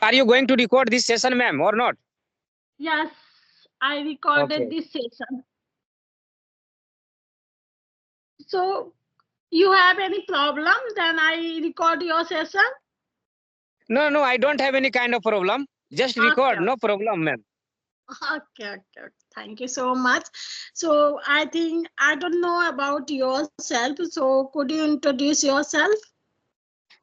Are you going to record this session, ma'am, or not? Yes, I recorded Okay. this session. So you have any problem? Then I record your session. No, no, I don't have any kind of problem. Just Okay, record, no problem, ma'am. okay. Thank you so much. So I think I don't know about yourself. So could you introduce yourself?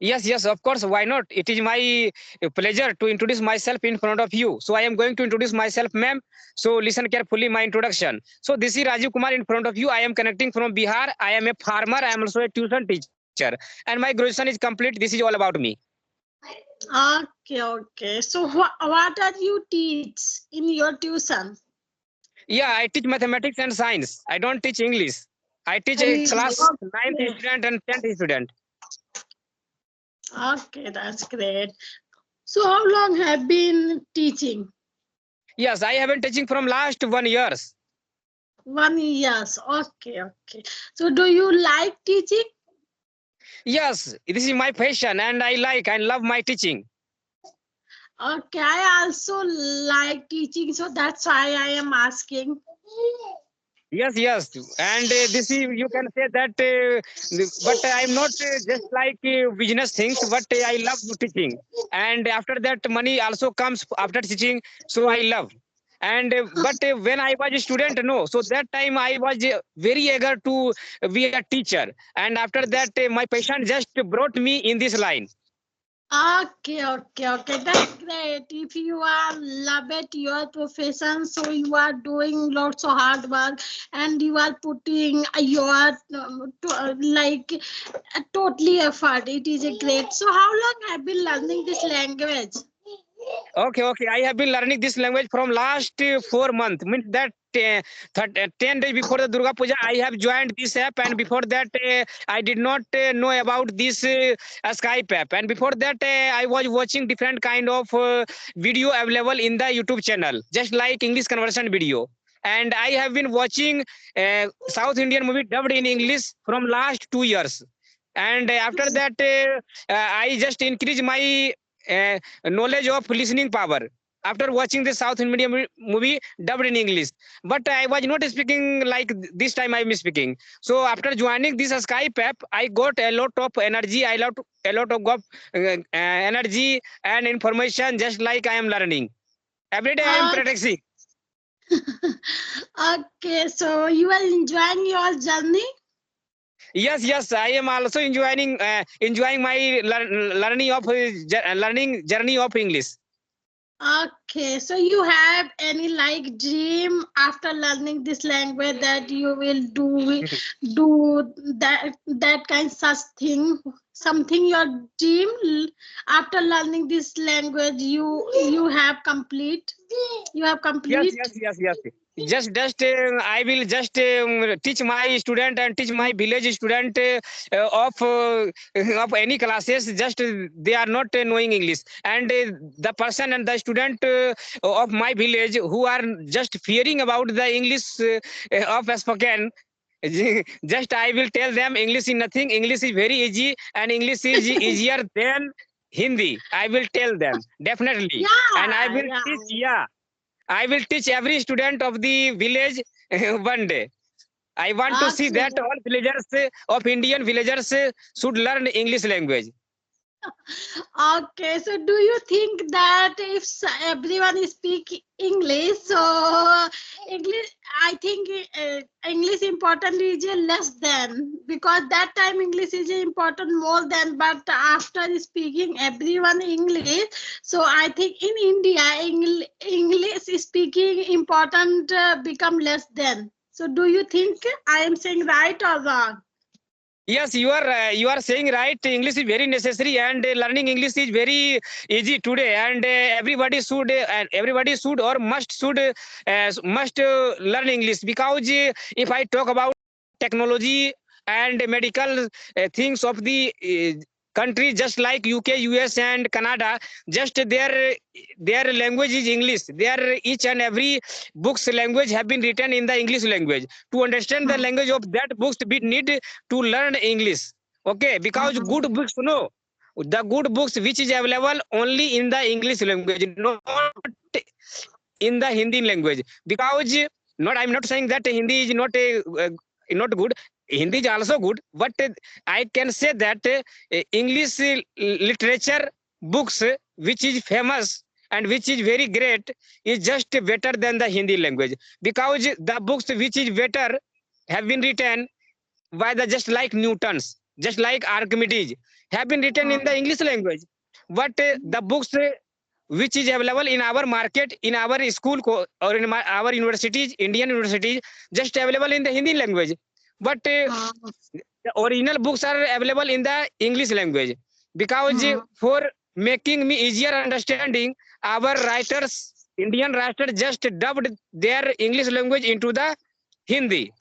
Yes, of course. Why not? It is my pleasure to introduce myself in front of you. So I am going to introduce myself, ma'am. So listen carefully my introduction. So this is Rajiv Kumar in front of you. I am connecting from Bihar. I am a farmer. I am also a tuition teacher. And my graduation is complete. This is all about me. Okay. So what are you teach in your tuition? Yeah, I teach mathematics and science. I don't teach English. I teach a class 9th Okay. student and 10th student. Okay, that's great. So how long have been teaching? Yes, I have been teaching from last 1 years. 1 years. Okay. So do you like teaching? Yes, this is my passion and I like and love my teaching. Okay, I also like teaching, so that's why I am asking. Yes, and this is you can say that, but I'm not just like business things, but I love teaching, and after that money also comes after teaching, so I love. And but when I was a student, no, so that time I was very eager to be a teacher, and after that my passion just brought me in this line. Okay. That's great. If you are love it your profession, so you are doing lots of hard work and you are putting your like totally effort. It is a great. So how long have been learning this language? Okay. I have been learning this language from last 4 months. Means that 10 days before the Durga Puja, I have joined this app, and before that, I did not know about this Skype app. And before that, I was watching different kind of video available in the YouTube channel, just like English conversion video. And I have been watching South Indian movie dubbed in English from last 2 years. And after that, I just increase my knowledge of listening power after watching the South Indian movie dubbed in English. But I was not speaking like this time I am speaking. So after joining this Skype app, I got a lot of energy. I got a lot of energy and information, just like I am learning. Every day I am Uh, practicing. okay, so you are enjoying your journey? Yes, I am also enjoying my learning journey of English. Okay, so you have any like dream after learning this language that you will do that kind such thing, something your dream after learning this language you have complete, you have Yes, complete. yes, yes, yes. Just I will just teach my student and teach my village student of any classes. Just they are not knowing English, and the person and the student of my village who are just fearing about the English of spoken. Just I will tell them English is nothing. English is very easy, and English is easier than Hindi. I will tell them definitely, and I will Yeah. teach. Yeah, I will teach every student of the village one day. I want to see Okay. that all villagers of Indian villagers should learn English language. Okay, so do you think that if everyone speak English, so English, I think English important is less than, because that time English is important more than, but after speaking everyone English, so I think in India English speaking important become less than. So do you think I am saying right or wrong? Yes, you are saying right. English is very necessary, and learning English is very easy today. And everybody should or must learn English, because if I talk about technology and medical things of the country, just like UK, US, and Canada, just their language is English. Their each and every book's language have been written in the English language. To understand the language of that books, we need to learn English. Okay, because good books, no. the good books which is available only in the English language, not in the Hindi language. Because not, I'm not saying that Hindi is not not good. Hindi is also good, but I can say that English literature books which is famous and which is very great is just better than the Hindi language, because the books which is better have been written by the just like Newtons, just like Archimedes, have been written in the English language. But the books which is available in our market, in our school or in our universities, Indian universities, just available in the Hindi language. But the original books are available in the English language, because for making me easier understanding, our writers, Indian writers, just dubbed their English language into the Hindi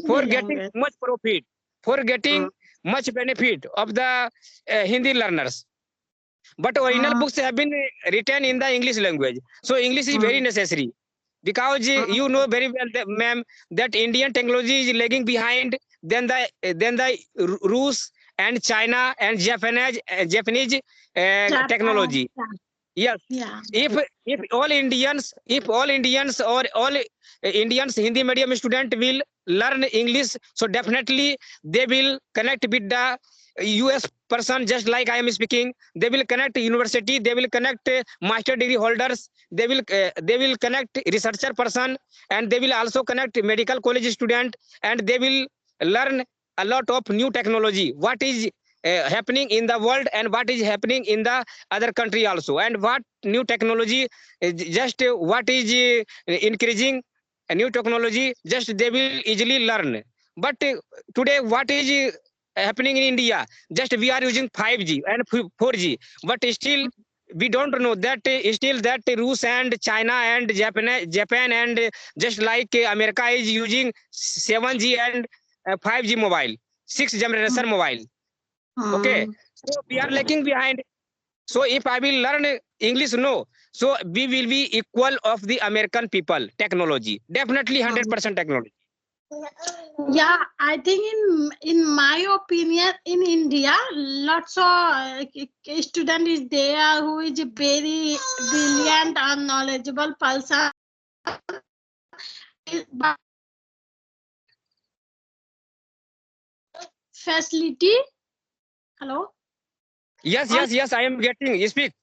for getting much profit, for getting much benefit of the Hindi learners. But original books have been written in the English language. So English is very necessary, because you know very well, ma'am, that Indian technology is lagging behind than the Rus and China and Japanese technology. Yes. Yeah. If all Indians or all Indians Hindi medium student will learn English, so definitely they will connect with the US person, just like I am speaking. They will connect university, they will connect master degree holders, they will connect researcher person, and they will also connect medical college student, and they will learn a lot of new technology, what is happening in the world and what is happening in the other country also, and what new technology just what is increasing a new technology, just they will easily learn. But today what is happening in India, just we are using 5G and 4G, but still we don't know that still that Rus and China and Japan and just like America is using 7G and 5G mobile, 6th generation mobile. Okay, so we are lagging behind. So if I will learn English, no, so we will be equal of the American people technology, definitely 100% technology. Yeah, I think in my opinion, in India, lots of student is there who is a very brilliant and knowledgeable person. But facility. Hello. Yes, I am getting. You speak.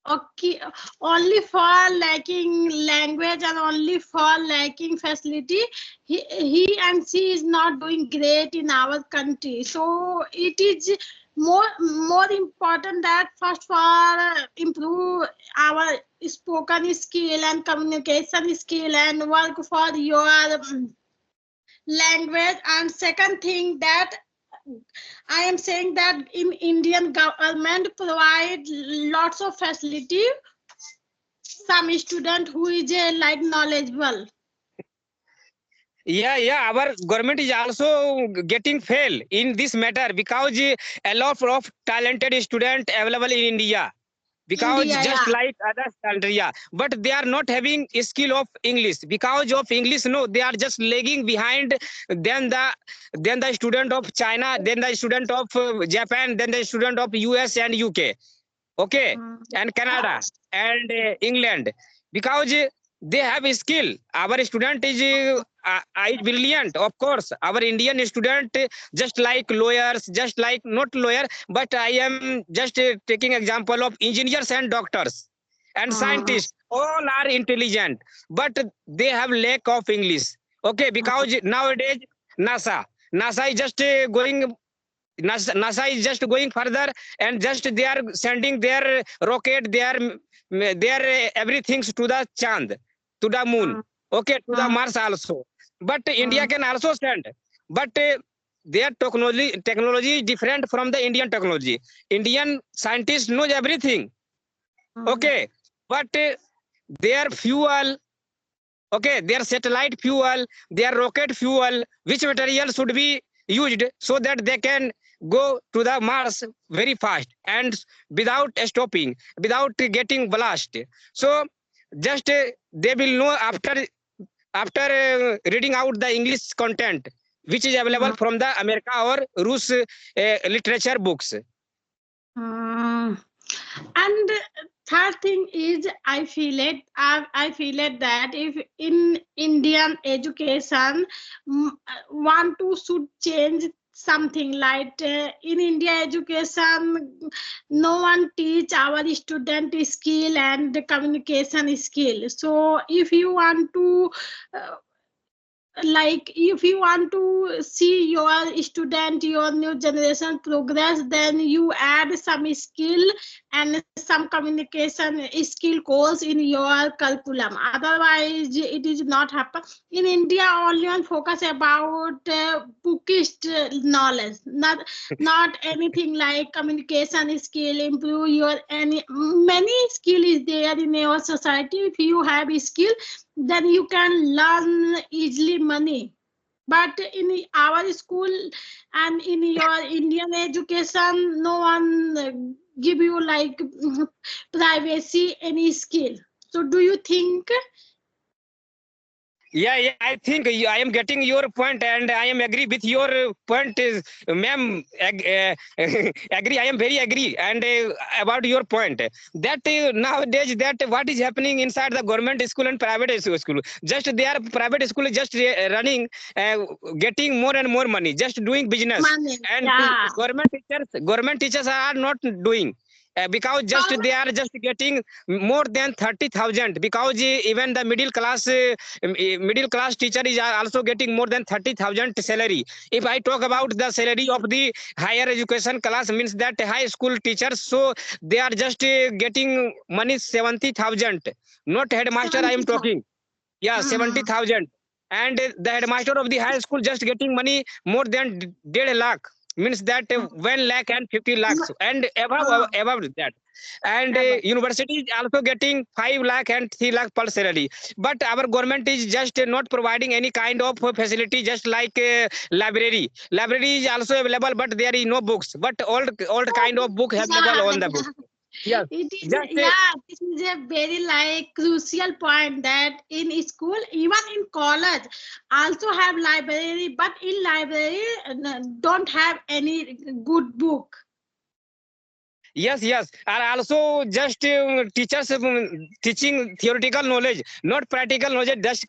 Okay, only for lacking language and only for lacking facility, he and she is not doing great in our country. So it is more important that first for improve our spoken skill and communication skill and work for your language. And second thing that I am saying that in Indian government provide lots of facility. Some student who is like knowledgeable. Yeah, our government is also getting fail in this matter, because a lot of talented student available in India. Because India, just yeah. like other country, yeah, but they are not having a skill of English, because of English, no, they are just lagging behind than the student of China, then the student of Japan, then the student of US and UK, okay, and Canada and England, because they have a skill. Our student is brilliant, of course. Our Indian student, just like lawyers, just like not lawyer, but I am just taking example of engineers and doctors and scientists. All are intelligent, but they have lack of English. Okay, because nowadays NASA is just going. NASA is just going further, and just they are sending their rocket, their everything to the Chand, to the moon, okay, to the Mars also. But India can also send, but their technology is different from the Indian technology. Indian scientists knows everything, okay, but their fuel, okay, their satellite fuel, their rocket fuel, which material should be used so that they can go to the Mars very fast and without stopping, without getting blast. So just they will know after reading out the English content which is available from the America or Rus literature books. And third thing is, I feel it that if in Indian education want to should change something like in India education, no one teach our student skill and communication skill. So if you want to like if you want to see your student, your new generation progress, then you add some skill and some communication skill course in your curriculum. Otherwise it is not happen. In India only on focus about bookish knowledge, not anything like communication skill, improve your any many skill is there in our society. If you have a skill, then you can learn easily money. But in our school and in your Indian education, no one give you like privacy any skill. So do you think? Yeah, I think I am getting your point, and I am agree with your point, is ma'am. Agree. I am very agree, and about your point that nowadays that what is happening inside the government school and private school. Just they are private school is just running, getting more and more money, just doing business, Money. and Yeah. government teachers are not doing. Because just they are just getting more than 30,000, because even the middle class teacher is also getting more than 30,000 salary. If I talk about the salary of the higher education class, means that high school teachers, so they are just getting money 70,000, not headmaster I am 70,000. talking. Yeah, 70,000. And the headmaster of the high school just getting money more than 1.5 lakh, means that 1 lakh and 50 lakhs and above that. And university is also getting 5 lakh and 3 lakh per salary. But our government is just not providing any kind of facility, just like library is also available, but there is no books, but all kind of book available on the book. Yes, It is, just yeah, this is a very like crucial point that in school, even in college, also have library, but in library don't have any good book. Yes, and also just teachers teaching theoretical knowledge, not practical knowledge. Just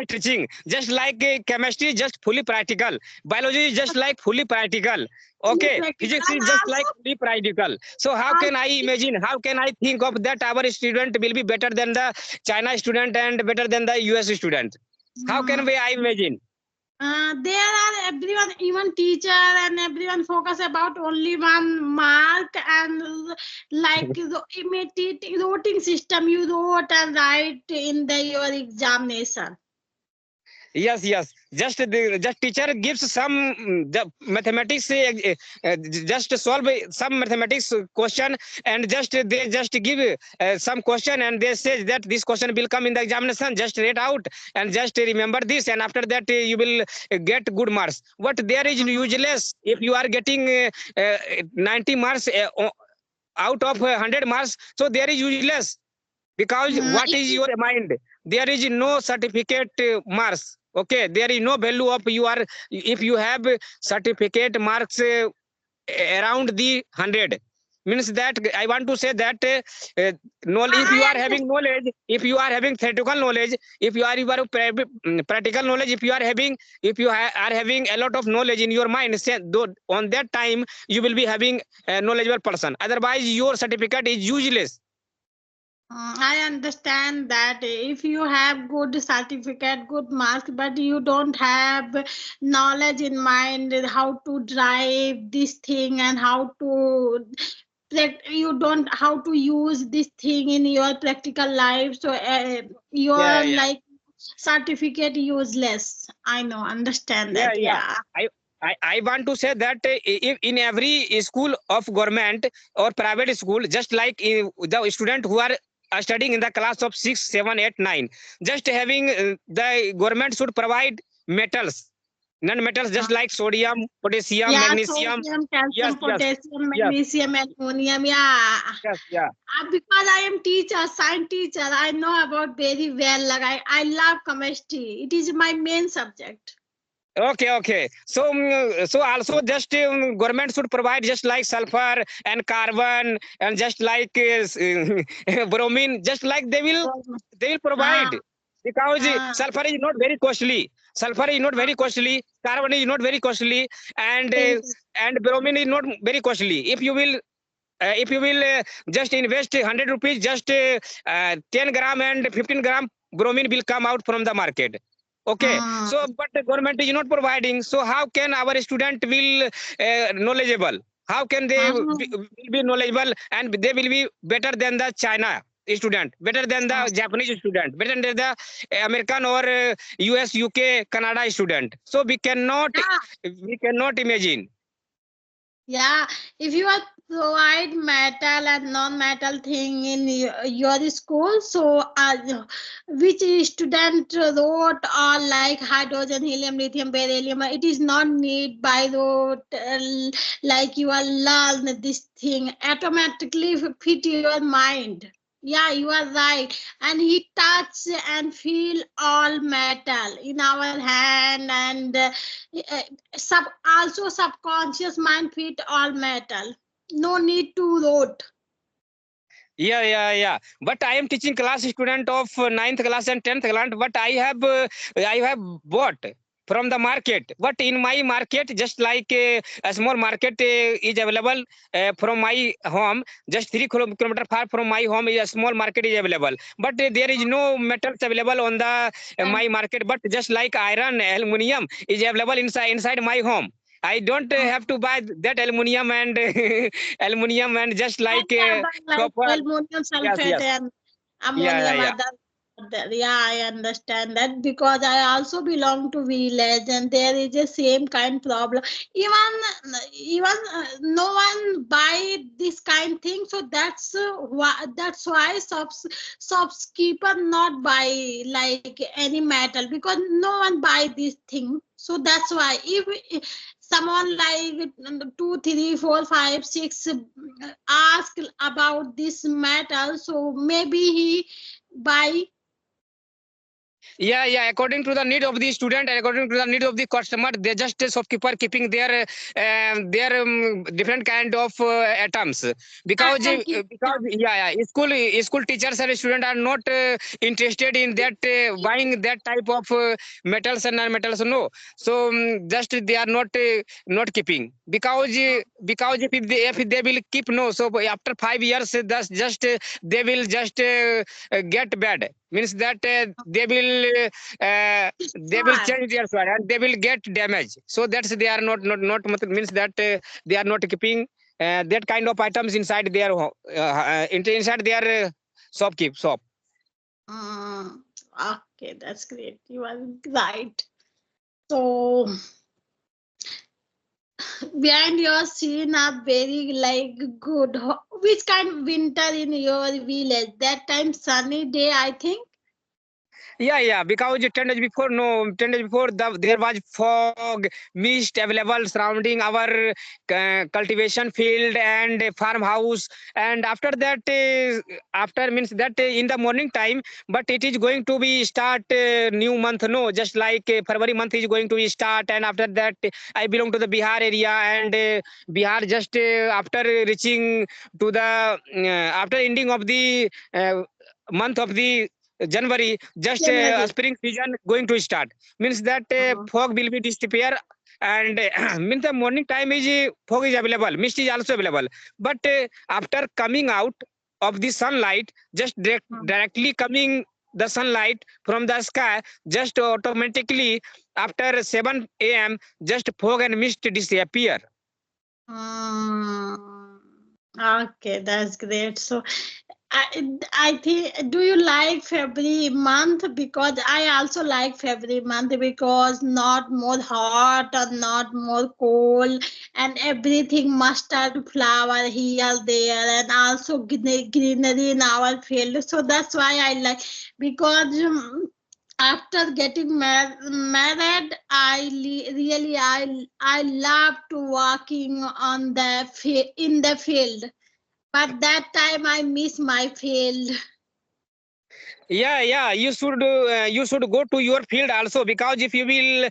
teaching, just like chemistry, just fully practical. Biology is just like fully practical. Okay, Practical. physics is And just like fully practical. So how can I also, imagine? How can I think of that our student will be better than the China student and better than the US student? How can we I imagine? there are everyone, even teacher and everyone focus about only one mark and like the imitating voting system you wrote and write in the your examination. Yes. Just teacher gives some the mathematics, just solve some mathematics question, and just they just give some question, and they say that this question will come in the examination. Just read out and just remember this, and after that you will get good marks. But there is useless if you are getting 90 marks out of 100 marks. So there is useless, because what is your mind? There is no certificate marks. Okay, there is no value of you are if you have certificate marks around the 100, means that I want to say that if you are having knowledge, if you are having theoretical knowledge, if you are practical knowledge, if you are having a lot of knowledge in your mind, say, on that time you will be having a knowledgeable person. Otherwise your certificate is useless. I understand that if you have good certificate, good marks, but you don't have knowledge in mind how to drive this thing and how to you don't how to use this thing in your practical life. So your Yeah. like certificate useless. I know, understand Yeah, that. yeah. Yeah. I, I want to say that if in every school of government or private school, just like the student who are studying in the class of 6, 7, 8, 9, just having the government should provide metals, non-metals, just like sodium, potassium, Yeah, magnesium. sodium, Yes, calcium, yes, potassium, yes, magnesium, ammonium. Yeah. yeah. Because I am teacher, science teacher, I know about very well. Like I love chemistry. It is my main subject. Okay. So also just government should provide just like sulfur and carbon and just like bromine, just like they will Ah, provide, because ah, sulfur is not very costly. Sulfur is not very costly. Carbon is not very costly, yes. and bromine is not very costly. If you will just invest 100 rupees, just 10 gram and 15 gram bromine will come out from the market. Okay, Ah, so but the government is not providing. So how can our student will knowledgeable? How can they ah, will be knowledgeable, and they will be better than the China student, better than the ah. Japanese student, better than the American or US, UK, Canada student? So Yeah, we cannot imagine. yeah. If you are provide metal and non-metal thing in your school, so which student wrote all like hydrogen, helium, lithium, beryllium, it is not need by rote like you are learn this thing automatically fit your mind. Yeah, you are right. And he touch and feel all metal in our hand, and uh, also subconscious mind fit all metal. No need to rote. Yeah. But I am teaching class student of ninth class and 10th class. But I have bought from the market. But in my market, just like a small market is available from my home, just 3 kilometer far from my home is a small market is available. But there is no metals available on the my market. But just like iron, aluminium is available inside my home. I don't have to buy that aluminium and aluminium and just And like other like copper. aluminum Yes, sulfate yes. and Yeah, ammonium yeah, other. Yeah, I understand that because I also belong to village and there is a same kind problem. Even no one buy this kind thing, so that's why shopkeeper not buy like any metal because no one buy this thing. So that's why if someone like 2, 3, 4, 5, 6 ask about this metal, so maybe he buy. yeah. According to the need of the student and according to the need of the customer, they just shopkeeper keeping their different kind of atoms, because Metal keep. school teachers and students are not interested in that buying that type of metals and non-metals. No, so just they are not keeping, because if they will keep, no, so after 5 years, that's just they will just get bad, means that they will Sure. change their soil and they will get damage. So that's they are not means that they are not keeping that kind of items inside their inside their shop. Mm, okay, that's great. You are right. So behind your scene are very like good. Which kind winter in your village? That time sunny day, I think. Yeah, because 10 days before, no, 10 days before, there was fog, mist available surrounding our cultivation field and farmhouse. And after that, after means that in the morning time, but it is going to be start new month, no, just like February month is going to be start. And after that, I belong to the Bihar area, and Bihar just after reaching to the after ending of the month of the January, just a January. spring season going to start. Means that fog will be disappear, and means the morning time is fog is available, mist is also available. But after coming out of the sunlight, just directly coming the sunlight from the sky, just automatically after 7 a.m., just fog and mist disappear. Mm, okay, that's great. So I think, do you like February month? Because I also like February month because not more hot or not more cold, and everything mustard flower here there, and also greenery in our field. So that's why I like, because after getting married, really I love to walking on the in the field, but that time I miss my field. Yeah, you should go to your field also, because if you will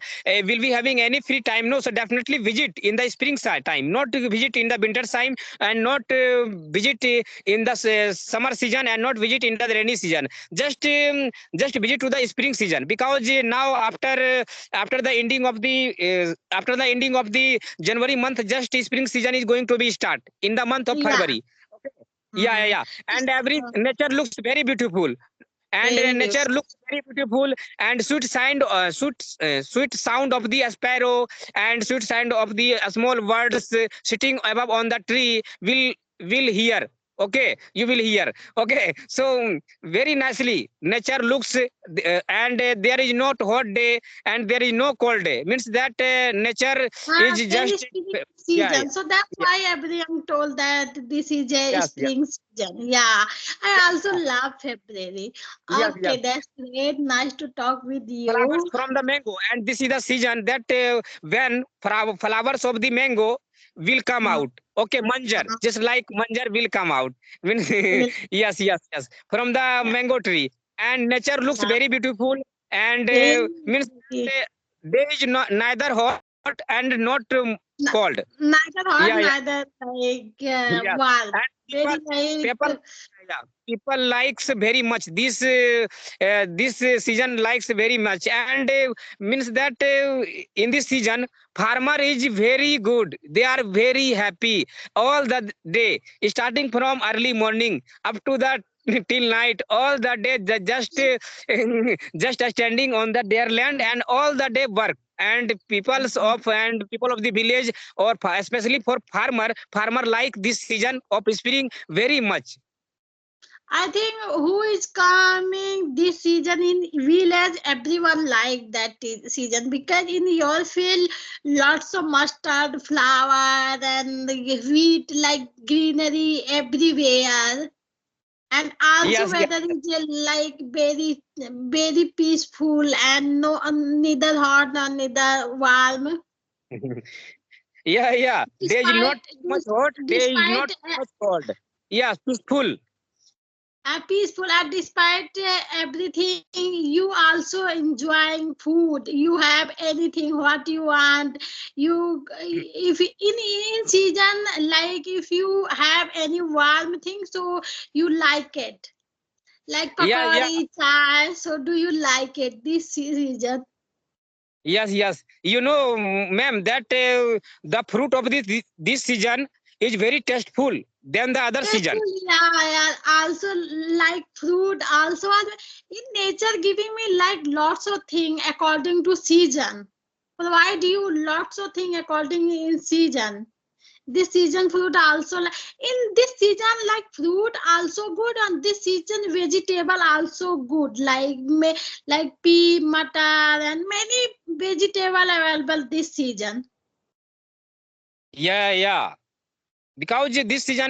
be having any free time, no, so definitely visit in the spring time, not to visit in the winter time, and not visit in the summer season, and not visit in the rainy season. Just visit to the spring season, because now after the ending of the January month, just spring season is going to be start in the month of Yeah. February. Okay. Yeah. And every nature looks very beautiful, and Very nature beautiful. looks very beautiful, and sweet sound of the sparrow, and sweet sound of the small birds sitting above on the tree will hear. Okay, you will hear. Okay, so very nicely nature looks, and there is not hot day and there is no cold day, means that nature is Very just spring yeah, season. So that's yeah, why everyone told that this is a yes, spring season. Yeah. I also love February. yes. Okay, that's great. Nice to talk with Flowers you. from the mango, and this is the season that when flowers of the mango will come Uh, out. Okay, manjar, uh, just like manjar will come out. Means yes, from the mango tree, and nature looks yeah. very beautiful, and Very, means that, there is neither hot and not n- cold. neither hot, Yeah, neither like yes, warm. and Very like people, yeah, people likes very much this season likes very much, and means that in this season farmer is very good. They are very happy all the day, starting from early morning up to the till night, all the day they just just standing on their land, and all the day work. And people of the village, or especially for farmer like this season of spring very much. I think who is coming this season in village, everyone like that season because in your field lots of mustard flower and wheat like greenery everywhere. And also Yes, yes. weather is like very peaceful and no neither hot nor neither warm. Yeah, there is not Despite too much hot, there is not despite too much cold. Yes, peaceful. peaceful and despite everything you also enjoying food, you have anything what you want, you if in season like if you have any warm thing so you like it like Yeah. pakori chai, so do you like it this season? Yes. Ma'am, that the fruit of this season is very tasteful than the other Yes, season. yeah, also like fruit also in nature giving me like lots of thing according to season. Provide you lots of thing according in season. This season fruit also in this season like fruit also good and this season vegetable also good like like pea, matar and many vegetable available this season. Yeah. Because this season